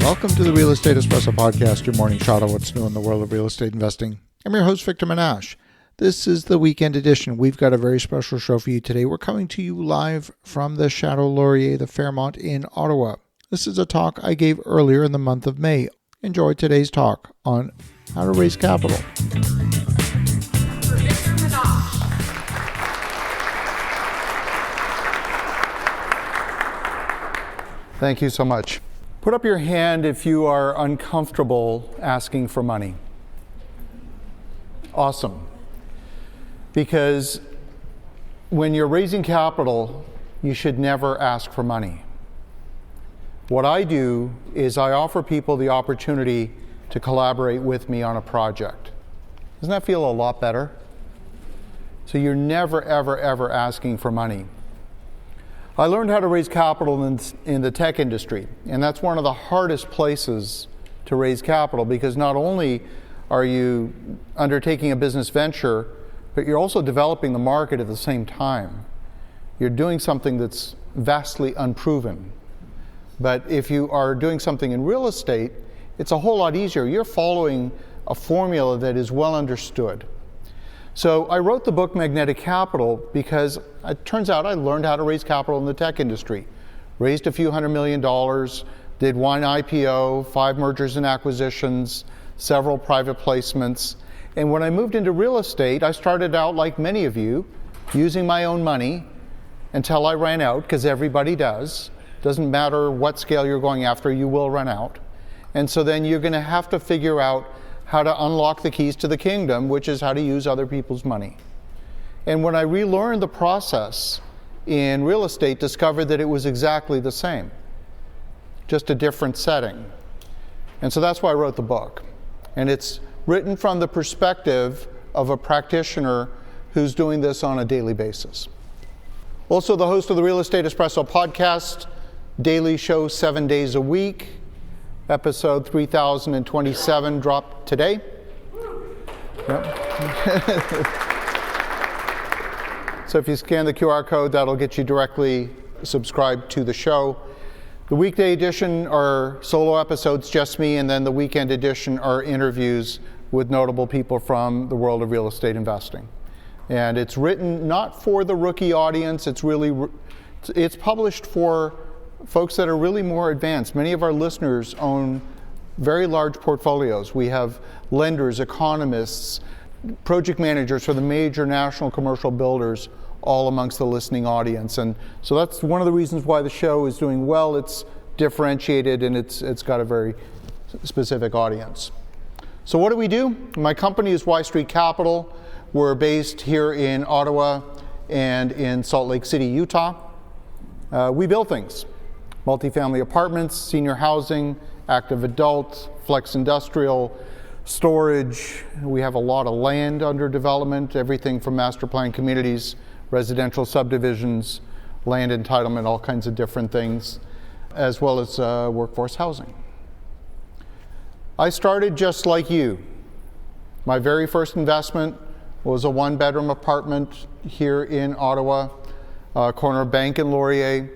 Welcome to the Real Estate Espresso Podcast, your morning shot of what's new in the world of real estate investing. I'm your host, Victor Minash. This is the weekend edition. We've got a very special show for you today. We're coming to you live from the Chateau Laurier, the Fairmont in Ottawa. This is a talk I gave earlier in the month of May. Enjoy today's talk on how to raise capital. Thank you so much. Put up your hand if you are uncomfortable asking for money. Awesome. Because when you're raising capital, you should never ask for money. What I do is I offer people the opportunity to collaborate with me on a project. Doesn't that feel a lot better? So you're never, ever, ever asking for money. I learned how to raise capital in the tech industry, and that's one of the hardest places to raise capital because not only are you undertaking a business venture, but you're also developing the market at the same time. You're doing something that's vastly unproven. But if you are doing something in real estate, it's a whole lot easier. You're following a formula that is well understood. So I wrote the book Magnetic Capital because it turns out I learned how to raise capital in the tech industry. Raised a few $100 million, did one IPO, 5 mergers and acquisitions, several private placements. And when I moved into real estate, I started out like many of you, using my own money until I ran out, because everybody does. Doesn't matter what scale you're going after, you will run out. And so then you're going to have to figure out how to unlock the keys to the kingdom, which is how to use other people's money. And when I relearned the process in real estate, discovered that it was exactly the same, just a different setting. And so that's why I wrote the book. And it's written from the perspective of a practitioner who's doing this on a daily basis. Also the host of the Real Estate Espresso podcast, daily show 7 days a week. Episode 3027 dropped today. Yep. So if you scan the QR code, that'll get you directly subscribed to the show. The weekday edition are solo episodes, just me, and then the weekend edition are interviews with notable people from the world of real estate investing. And it's written not for the rookie audience, it's published for folks that are really more advanced. Many of our listeners own very large portfolios. We have lenders, economists, project managers for the major national commercial builders all amongst the listening audience. And so that's one of the reasons why the show is doing well. It's differentiated and it's got a very specific audience. So what do we do? My company is Y Street Capital. We're based here in Ottawa and in Salt Lake City, Utah. We build things. Multifamily apartments, senior housing, active adult, flex industrial, storage. We have a lot of land under development, everything from master plan communities, residential subdivisions, land entitlement, all kinds of different things, as well as workforce housing. I started just like you. My very first investment was a 1-bedroom apartment here in Ottawa, corner of Bank and Laurier.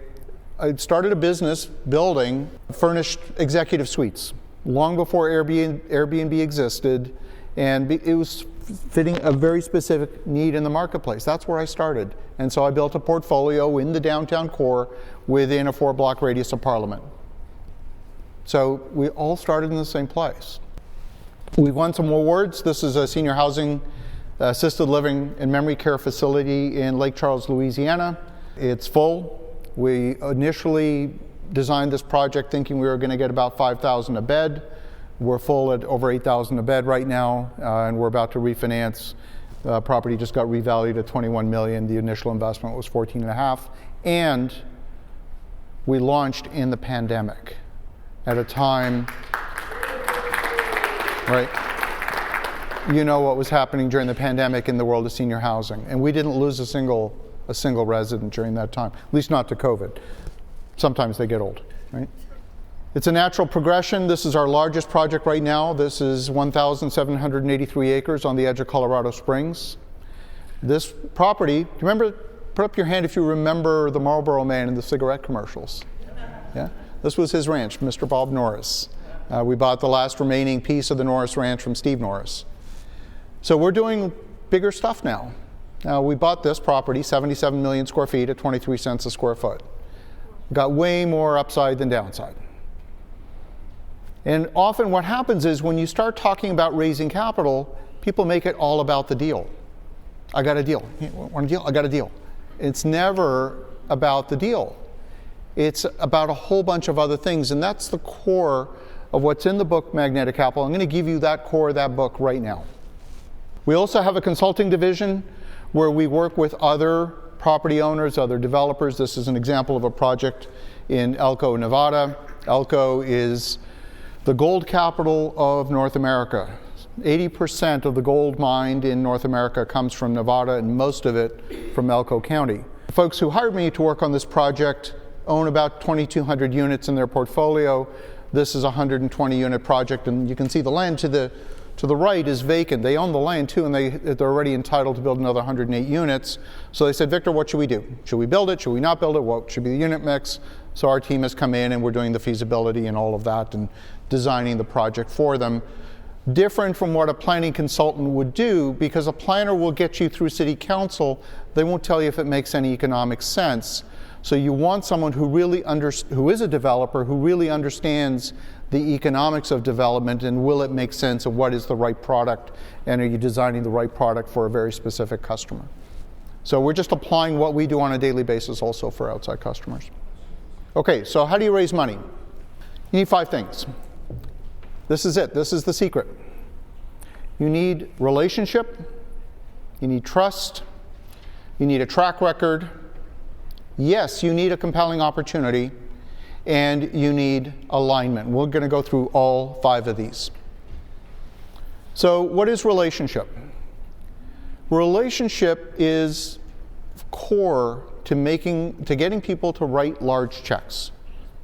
I started a business building furnished executive suites long before Airbnb existed, and it was fitting a very specific need in the marketplace. That's where I started. And so I built a portfolio in the downtown core within a 4-block radius of Parliament. So we all started in the same place. We've won some awards. This is a senior housing, assisted living and memory care facility in Lake Charles, Louisiana. It's full. We initially designed this project thinking we were going to get about 5,000 a bed. We're full at over 8,000 a bed right now, and we're about to refinance. Property just got revalued at $21 million. The initial investment was $14.5, and we launched in the pandemic at a time, right? You know what was happening during the pandemic in the world of senior housing, and we didn't lose a single resident during that time, at least not to COVID. Sometimes they get old, right? It's a natural progression. This is our largest project right now. This is 1,783 acres on the edge of Colorado Springs. This property, do you remember, put up your hand if you remember the Marlboro Man in the cigarette commercials. Yeah? This was his ranch, Mr. Bob Norris. We bought the last remaining piece of the Norris Ranch from Steve Norris. So we're doing bigger stuff now. Now, we bought this property, 77 million square feet at 23 cents a square foot. Got way more upside than downside. And often what happens is when you start talking about raising capital, people make it all about the deal. I got a deal. Want a deal? I got a deal. It's never about the deal. It's about a whole bunch of other things, and that's the core of what's in the book Magnetic Capital. I'm going to give you that core of that book right now. We also have a consulting division where we work with other property owners, other developers. This is an example of a project in Elko, Nevada. Elko is the gold capital of North America. 80% of the gold mined in North America comes from Nevada, and most of it from Elko County. The folks who hired me to work on this project own about 2,200 units in their portfolio. This is a 120-unit project, and you can see the land to the right is vacant. They own the land too, and they're already entitled to build another 108 units. So they said, Victor, what should we do? Should we build it? Should we not build it? What should be the unit mix? So our team has come in, and we're doing the feasibility and all of that and designing the project for them. Different from what a planning consultant would do, because a planner will get you through city council. They won't tell you if it makes any economic sense. So you want someone who really who is a developer, who really understands the economics of development and will it make sense and what is the right product, and are you designing the right product for a very specific customer. So we're just applying what we do on a daily basis also for outside customers. Okay, so how do you raise money? You need 5 things. This is it. This is the secret. You need relationship, you need trust, you need a track record. Yes, you need a compelling opportunity, and you need alignment. We're going to go through all 5 of these. So what is relationship? Relationship is core to getting people to write large checks.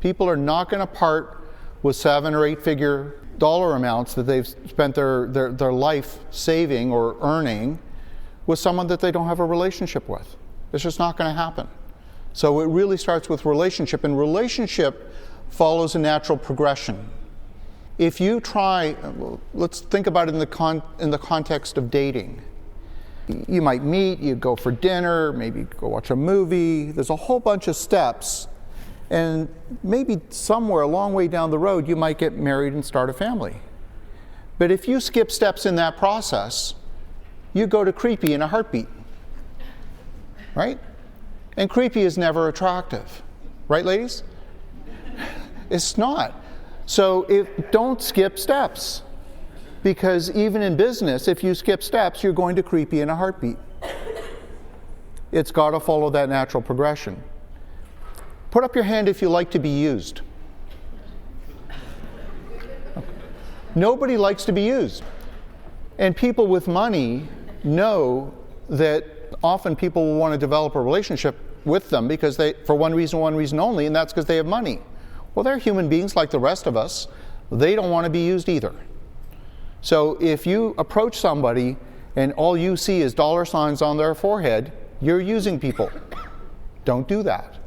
People are not going to part with 7 or 8 figure dollar amounts that they've spent their life saving or earning with someone that they don't have a relationship with. It's just not going to happen. So it really starts with relationship, and relationship follows a natural progression. If you try, let's think about it in the context of dating. You might meet, you go for dinner, maybe go watch a movie. There's a whole bunch of steps, and maybe somewhere a long way down the road you might get married and start a family. But if you skip steps in that process, you go to creepy in a heartbeat, right? And creepy is never attractive. Right, ladies? It's not. So don't skip steps. Because even in business, if you skip steps, you're going to creepy in a heartbeat. It's got to follow that natural progression. Put up your hand if you like to be used. Nobody likes to be used. And people with money know that often people will want to develop a relationship with them because for one reason only, and that's because they have money. Well, they're human beings like the rest of us. They don't want to be used either. So if you approach somebody and all you see is dollar signs on their forehead, you're using people. Don't do that.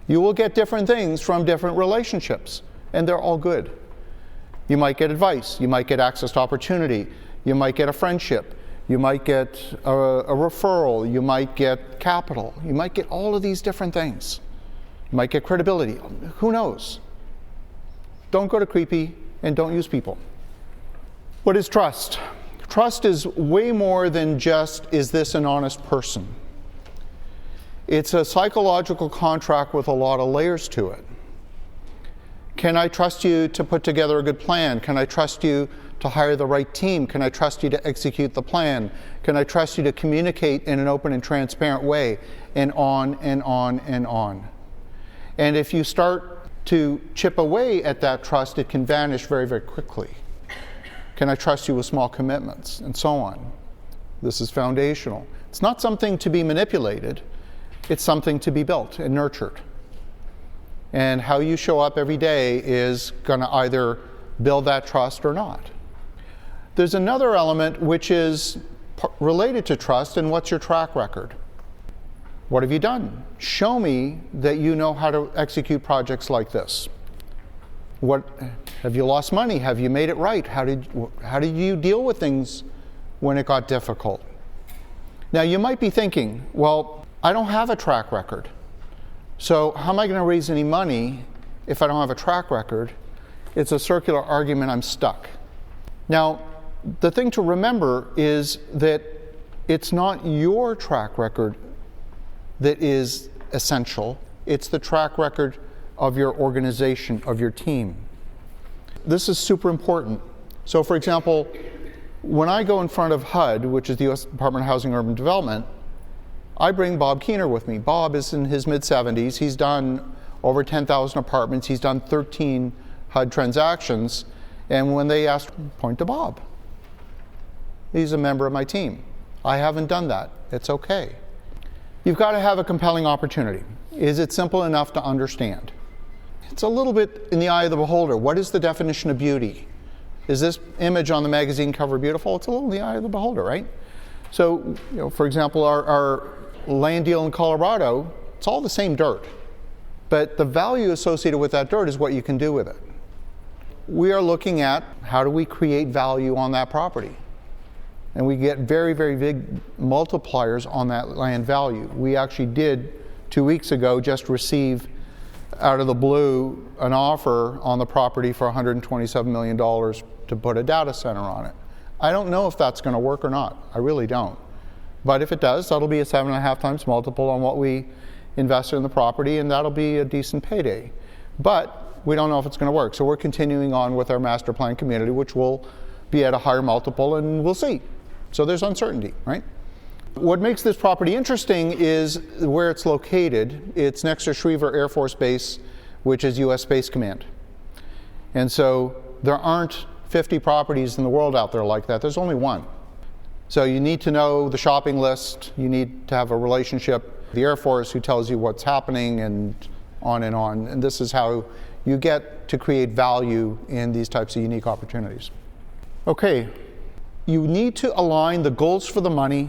You will get different things from different relationships, and they're all good. You might get advice. You might get access to opportunity. You might get a friendship. You might get a referral. You might get capital. You might get all of these different things. You might get credibility. Who knows? Don't go to creepy and don't use people. What is trust? Trust is way more than just, is this an honest person? It's a psychological contract with a lot of layers to it. Can I trust you to put together a good plan? Can I trust you to hire the right team? Can I trust you to execute the plan? Can I trust you to communicate in an open and transparent way? And on and on and on. And if you start to chip away at that trust, it can vanish very, very quickly. Can I trust you with small commitments? And so on. This is foundational. It's not something to be manipulated. It's something to be built and nurtured. And how you show up every day is going to either build that trust or not. There's another element which is related to trust, and what's your track record? What have you done? Show me that you know how to execute projects like this. What have you lost money? Have you made it right? How did you deal with things when it got difficult? Now you might be thinking, well, I don't have a track record. So how am I going to raise any money if I don't have a track record? It's a circular argument. I'm stuck. Now, the thing to remember is that it's not your track record that is essential. It's the track record of your organization, of your team. This is super important. So for example, when I go in front of HUD, which is the U.S. Department of Housing and Urban Development, I bring Bob Keener with me. Bob is in his mid-70s. He's done over 10,000 apartments. He's done 13 HUD transactions. And when they asked, point to Bob. He's a member of my team. I haven't done that. It's okay. You've got to have a compelling opportunity. Is it simple enough to understand? It's a little bit in the eye of the beholder. What is the definition of beauty? Is this image on the magazine cover beautiful? It's a little in the eye of the beholder, right? So, for example, our land deal in Colorado, it's all the same dirt. But the value associated with that dirt is what you can do with it. We are looking at how do we create value on that property. And we get very, very big multipliers on that land value. We actually did, 2 weeks ago, just receive out of the blue an offer on the property for $127 million to put a data center on it. I don't know if that's going to work or not. I really don't. But if it does, that'll be a 7.5 times multiple on what we invested in the property, and that'll be a decent payday. But we don't know if it's going to work. So we're continuing on with our master plan community, which will be at a higher multiple, and we'll see. So there's uncertainty, right? What makes this property interesting is where it's located. It's next to Schriever Air Force Base, which is U.S. Space Command. And so there aren't 50 properties in the world out there like that. There's only one. So you need to know the shopping list. You need to have a relationship with the Air Force who tells you what's happening, and on and on. And this is how you get to create value in these types of unique opportunities. Okay. You need to align the goals for the money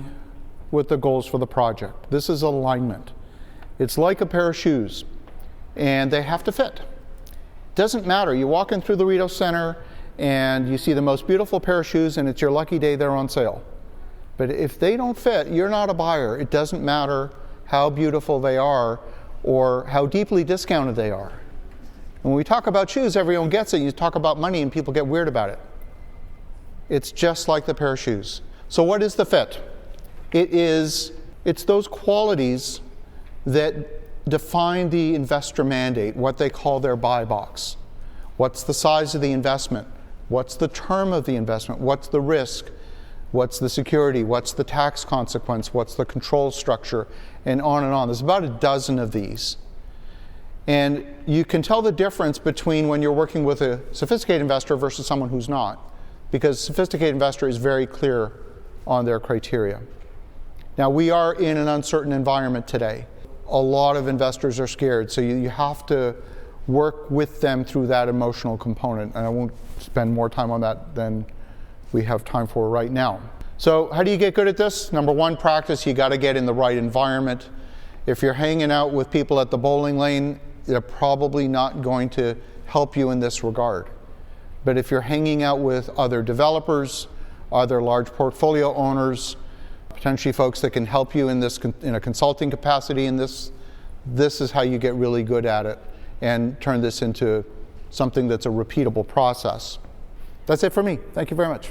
with the goals for the project. This is alignment. It's like a pair of shoes, and they have to fit. Doesn't matter. You walk in through the Rideau Center and you see the most beautiful pair of shoes, and it's your lucky day they're on sale. But if they don't fit, you're not a buyer. It doesn't matter how beautiful they are or how deeply discounted they are. When we talk about shoes, everyone gets it. You talk about money and people get weird about it. It's just like the pair of shoes. So what is the fit? It's those qualities that define the investor mandate, what they call their buy box. What's the size of the investment? What's the term of the investment? What's the risk? What's the security? What's the tax consequence? What's the control structure? And on and on. There's about a dozen of these. And you can tell the difference between when you're working with a sophisticated investor versus someone who's not, because a sophisticated investor is very clear on their criteria. Now, we are in an uncertain environment today. A lot of investors are scared, so you have to work with them through that emotional component, and I won't spend more time on that than we have time for right now. So how do you get good at this? Number one, practice. You got to get in the right environment. If you're hanging out with people at the bowling lane, they're probably not going to help you in this regard. But if you're hanging out with other developers, other large portfolio owners, potentially folks that can help you in this in a consulting capacity in this is how you get really good at it and turn this into something that's a repeatable process. That's it for me. Thank you very much.